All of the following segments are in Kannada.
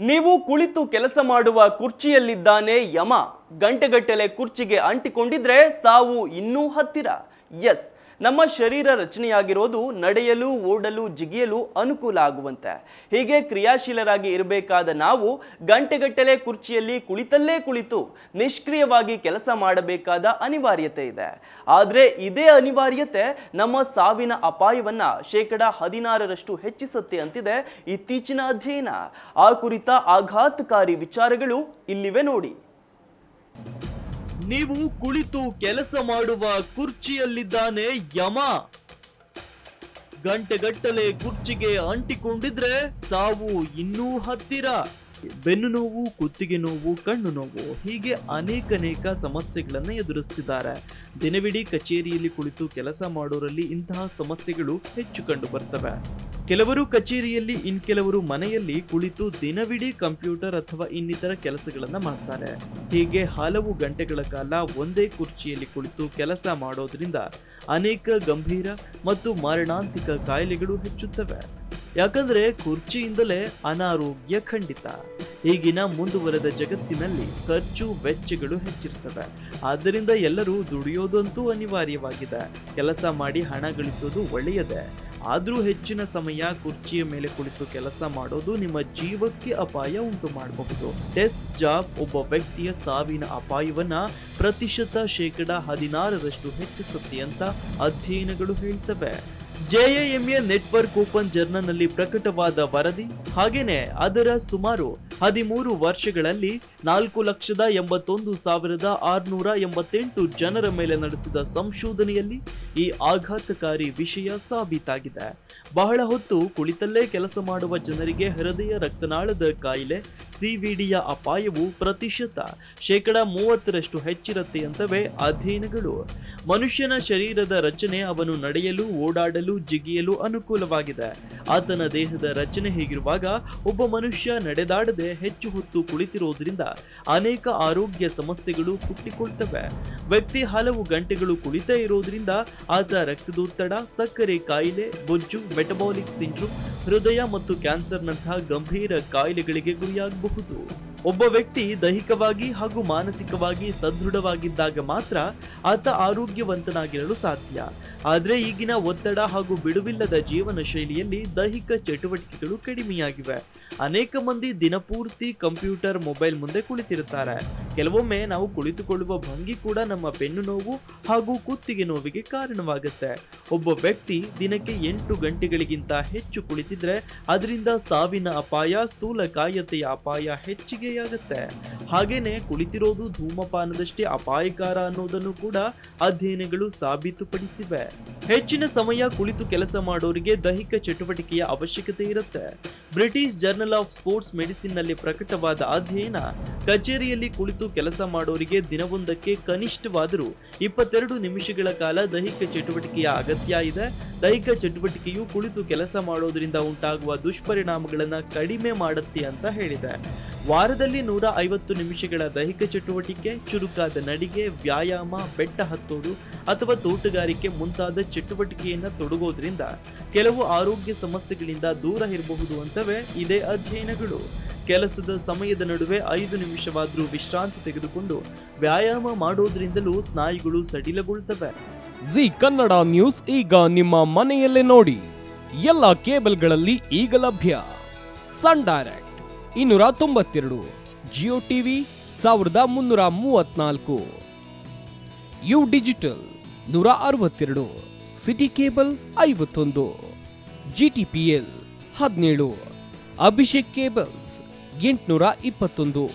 ನೀವು ಕುಳಿತು ಕೆಲಸ ಮಾಡುವ ಕುರ್ಚಿಯಲ್ಲಿದ್ದಾನೆ ಯಮ. ಗಂಟೆಗಟ್ಟಲೆ ಕುರ್ಚಿಗೆ ಅಂಟಿಕೊಂಡಿದ್ರೆ ಸಾವು ಇನ್ನೂ ಹತ್ತಿರ. ಎಸ್, ನಮ್ಮ ಶರೀರ ರಚನೆಯಾಗಿರೋದು ನಡೆಯಲು, ಓಡಲು, ಜಿಗಿಯಲು ಅನುಕೂಲ ಆಗುವಂತೆ. ಹೀಗೆ ಕ್ರಿಯಾಶೀಲರಾಗಿ ಇರಬೇಕಾದ ನಾವು ಗಂಟೆಗಟ್ಟಲೆ ಕುರ್ಚಿಯಲ್ಲಿ ಕುಳಿತಲ್ಲೇ ಕುಳಿತು ನಿಷ್ಕ್ರಿಯವಾಗಿ ಕೆಲಸ ಮಾಡಬೇಕಾದ ಅನಿವಾರ್ಯತೆ ಇದೆ. ಆದರೆ ಇದೇ ಅನಿವಾರ್ಯತೆ ನಮ್ಮ ಸಾವಿನ ಅಪಾಯವನ್ನ 16% ಹೆಚ್ಚಿಸುತ್ತೆ ಅಂತಿದೆ ಇತ್ತೀಚಿನ ಅಧ್ಯಯನ. ಆ ಕುರಿತ ಆಘಾತಕಾರಿ ವಿಚಾರಗಳು ಇಲ್ಲಿವೆ ನೋಡಿ. ನೀವು ಕುಳಿತು ಕೆಲಸ ಮಾಡುವ ಕುರ್ಚಿಯಲ್ಲಿದ್ದಾನೆ ಯಮ. ಗಂಟೆಗಟ್ಟಲೆ ಕುರ್ಚಿಗೆ ಅಂಟಿಕೊಂಡಿದ್ರೆ ಸಾವು ಇನ್ನೂ ಹತ್ತಿರ. ಬೆನ್ನು ನೋವು, ಕುತ್ತಿಗೆ ನೋವು, ಕಣ್ಣು ನೋವು, ಹೀಗೆ ಅನೇಕ ಸಮಸ್ಯೆಗಳನ್ನು ಎದುರಿಸ್ತಿದ್ದಾರೆ. ದಿನವಿಡೀ ಕಚೇರಿಯಲ್ಲಿ ಕುಳಿತು ಕೆಲಸ ಮಾಡೋರಲ್ಲಿ ಇಂತಹ ಸಮಸ್ಯೆಗಳು ಹೆಚ್ಚು ಕಂಡು ಬರ್ತವೆ. ಕೆಲವರು ಕಚೇರಿಯಲ್ಲಿ, ಕೆಲವರು ಮನೆಯಲ್ಲಿ ಕುಳಿತು ದಿನವಿಡೀ ಕಂಪ್ಯೂಟರ್ ಅಥವಾ ಇನ್ನಿತರ ಕೆಲಸಗಳನ್ನ ಮಾಡ್ತಾರೆ. ಹೀಗೆ ಹಲವು ಗಂಟೆಗಳ ಕಾಲ ಒಂದೇ ಕುರ್ಚಿಯಲ್ಲಿ ಕುಳಿತು ಕೆಲಸ ಮಾಡೋದ್ರಿಂದ ಅನೇಕ ಗಂಭೀರ ಮತ್ತು ಮಾರಣಾಂತಿಕ ಕಾಯಿಲೆಗಳು ಹೆಚ್ಚುತ್ತವೆ. ಯಾಕಂದ್ರೆ ಕುರ್ಚಿಯಿಂದಲೇ ಅನಾರೋಗ್ಯ ಖಂಡಿತ. ಈಗಿನ ಮುಂದುವರೆದ ಜಗತ್ತಿನಲ್ಲಿ ಖರ್ಚು ವೆಚ್ಚಗಳು ಹೆಚ್ಚಿರ್ತವೆ. ಆದ್ದರಿಂದ ಎಲ್ಲರೂ ದುಡಿಯೋದಂತೂ ಅನಿವಾರ್ಯವಾಗಿದೆ. ಕೆಲಸ ಮಾಡಿ ಹಣ ಗಳಿಸೋದು ಒಳ್ಳೆಯದೇ. ಆದ್ರೂ ಹೆಚ್ಚಿನ ಸಮಯ ಕುರ್ಚಿಯ ಮೇಲೆ ಕುಳಿತು ಕೆಲಸ ಮಾಡೋದು ನಿಮ್ಮ ಜೀವಕ್ಕೆ ಅಪಾಯ ಉಂಟು ಮಾಡಬಹುದು. ಡೆಸ್ಕ್ ಜಾಬ್ ಒಬ್ಬ ವ್ಯಕ್ತಿಯ ಸಾವಿನ ಅಪಾಯವನ್ನ %16% ಹೆಚ್ಚಿಸುತ್ತೆ ಅಂತ ಅಧ್ಯಯನಗಳು ಹೇಳ್ತವೆ. JAMA ನೆಟ್ವರ್ಕ್ ಓಪನ್ ಜರ್ನಲ್ ನಲ್ಲಿ ಪ್ರಕಟವಾದ ವರದಿ. ಹಾಗೇನೆ ಅದರ ಸುಮಾರು 13 ವರ್ಷಗಳಲ್ಲಿ 4,81,688 ಜನರ ಮೇಲೆ ನಡೆಸಿದ ಸಂಶೋಧನೆಯಲ್ಲಿ ಈ ಆಘಾತಕಾರಿ ವಿಷಯ ಸಾಬೀತಾಗಿದೆ. ಬಹಳ ಹೊತ್ತು ಕುಳಿತಲ್ಲೇ ಕೆಲಸ ಮಾಡುವ ಜನರಿಗೆ ಹೃದಯ ರಕ್ತನಾಳದ ಕಾಯಿಲೆ CVDಯ ಅಪಾಯವು %30% ಹೆಚ್ಚಿರುತ್ತೆ ಅಂತವೆ ಅಧ್ಯಯನಗಳು. ಮನುಷ್ಯನ ಶರೀರದ ರಚನೆ ಅವನು ನಡೆಯಲು, ಓಡಾಡಲು, ಜಿಗಿಯಲು ಅನುಕೂಲವಾಗಿದೆ. ಆತನ ದೇಹದ ರಚನೆ ಹೀಗಿರುವಾಗ ಒಬ್ಬ ಮನುಷ್ಯ ನಡೆದಾಡದೆ ಹೆಚ್ಚು ಹೊತ್ತು ಕುಳಿತಿರೋದ್ರಿಂದ ಅನೇಕ ಆರೋಗ್ಯ ಸಮಸ್ಯೆಗಳು ಹುಟ್ಟಿಕೊಳ್ತವೆ. ವ್ಯಕ್ತಿ ಹಲವು ಗಂಟೆಗಳು ಕುಳಿತೇ ಇರೋದ್ರಿಂದ ಆತ ರಕ್ತದೊತ್ತಡ, ಸಕ್ಕರೆ ಕಾಯಿಲೆ, ಬೊಜ್ಜು, ಮೆಟಬಾಲಿಕ್ ಸಿಂಡ್ರೋಮ್, ಹೃದಯ ಮತ್ತು ಕ್ಯಾನ್ಸರ್ನಂತಹ ಗಂಭೀರ ಕಾಯಿಲೆಗಳಿಗೆ ಗುರಿಯಾಗಬಹುದು. ಒಬ್ಬ ವ್ಯಕ್ತಿ ದೈಹಿಕವಾಗಿ ಹಾಗೂ ಮಾನಸಿಕವಾಗಿ ಸದೃಢವಾಗಿದ್ದಾಗ ಮಾತ್ರ ಆತ ಆರೋಗ್ಯವಂತನಾಗಿರಲು ಸಾಧ್ಯ. ಆದರೆ ಈಗಿನ ಒತ್ತಡ ಹಾಗೂ ಬಿಡುವಿಲ್ಲದ ಜೀವನ ಶೈಲಿಯಲ್ಲಿ ದೈಹಿಕ ಚಟುವಟಿಕೆಗಳು ಕಡಿಮೆಯಾಗಿವೆ. ಅನೇಕ ಮಂದಿ ದಿನಪೂರ್ತಿ ಕಂಪ್ಯೂಟರ್, ಮೊಬೈಲ್ ಮುಂದೆ ಕುಳಿತಿರುತ್ತಾರೆ. ಕೆಲವೊಮ್ಮೆ ನಾವು ಕುಳಿತುಕೊಳ್ಳುವ ಭಂಗಿ ಕೂಡ ನಮ್ಮ ಬೆನ್ನು ನೋವು ಹಾಗೂ ಕುತ್ತಿಗೆ ನೋವಿಗೆ ಕಾರಣವಾಗುತ್ತೆ. ಒಬ್ಬ ವ್ಯಕ್ತಿ ದಿನಕ್ಕೆ 8 ಗಂಟೆಗಳಿಗಿಂತ ಹೆಚ್ಚು ಕುಳಿತಿದ್ರೆ ಅದರಿಂದ ಸಾವಿನ ಅಪಾಯ, ಸ್ಥೂಲಕಾಯತೆಯ ಅಪಾಯ ಹೆಚ್ಚಿಗೆಯಾಗುತ್ತೆ. ಹಾಗೇನೆ ಕುಳಿತಿರೋದು ಧೂಮಪಾನದಷ್ಟೇ ಅಪಾಯಕಾರ ಅನ್ನೋದನ್ನು ಕೂಡ ಅಧ್ಯಯನಗಳು ಸಾಬೀತುಪಡಿಸಿವೆ. ಹೆಚ್ಚಿನ ಸಮಯ ಕುಳಿತು ಕೆಲಸ ಮಾಡೋರಿಗೆ ದೈಹಿಕ ಚಟುವಟಿಕೆಯ ಅವಶ್ಯಕತೆ ಇರುತ್ತೆ. British journal of sports medicine ನಲ್ಲಿ ಪ್ರಕಟವಾದ ಅಧ್ಯಯನ, ಕಚೇರಿಯಲ್ಲಿ ಕುಳಿತು ಕೆಲಸ ಮಾಡೋರಿಗೆ ದಿನವೊಂದಕ್ಕೆ ಕನಿಷ್ಠವಾದರೂ 22 ನಿಮಿಷಗಳ ಕಾಲ ದೈಹಿಕ ಚಟುವಟಿಕೆಯ ಅಗತ್ಯ ಇದೆ. ದೈಹಿಕ ಚಟುವಟಿಕೆಯು ಕುಳಿತು ಕೆಲಸ ಮಾಡೋದ್ರಿಂದ ಉಂಟಾಗುವ ದುಷ್ಪರಿಣಾಮಗಳನ್ನ ಕಡಿಮೆ ಮಾಡುತ್ತೆ ಅಂತ ಹೇಳಿದೆ. ವಾರದಲ್ಲಿ 150 ನಿಮಿಷಗಳ ದೈಹಿಕ ಚಟುವಟಿಕೆ, ಚುರುಕಾದ ನಡಿಗೆ, ವ್ಯಾಯಾಮ, ಬೆಟ್ಟ ಹತ್ತೋದು ಅಥವಾ ತೋಟಗಾರಿಕೆ ಮುಂತಾದ ಚಟುವಟಿಕೆಯನ್ನ ತೊಡಗೋದ್ರಿಂದ ಕೆಲವು ಆರೋಗ್ಯ ಸಮಸ್ಯೆಗಳಿಂದ ದೂರ ಇರಬಹುದು ಅಂತವೆ ಇದೇ ಅಧ್ಯಯನಗಳು. ಕೆಲಸದ ಸಮಯದ ನಡುವೆ 5 ನಿಮಿಷವಾದ್ರೂ ವಿಶ್ರಾಂತಿ ತೆಗೆದುಕೊಂಡು ವ್ಯಾಯಾಮ ಮಾಡೋದ್ರಿಂದಲೂ ಸ್ನಾಯುಗಳು ಸಡಿಲಗೊಳ್ತವೆ. ಜಿ ಕನ್ನಡ ನ್ಯೂಸ್ ಈಗ ನಿಮ್ಮ ಮನೆಯಲ್ಲೇ ನೋಡಿ. ಎಲ್ಲ ಕೇಬಲ್ಗಳಲ್ಲಿ ಈಗ ಲಭ್ಯ. Sun Direct 292, Jio TV 1334, U digital 162, city cable 51, GTPL 17, Abhishek cables 821,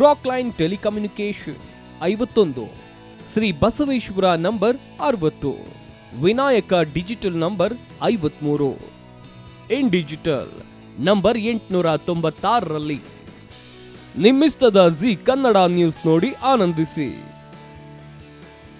rock line telecommunication 51, Shri Basaveshwara number 60, Vinayaka digital number 53, in digital number 896ರಲ್ಲಿ. ನಿಮ್ಮಿಸ್ತದ ಜಿ ಕನ್ನಡ ನ್ಯೂಸ್ ನೋಡಿ ಆನಂದಿಸಿ.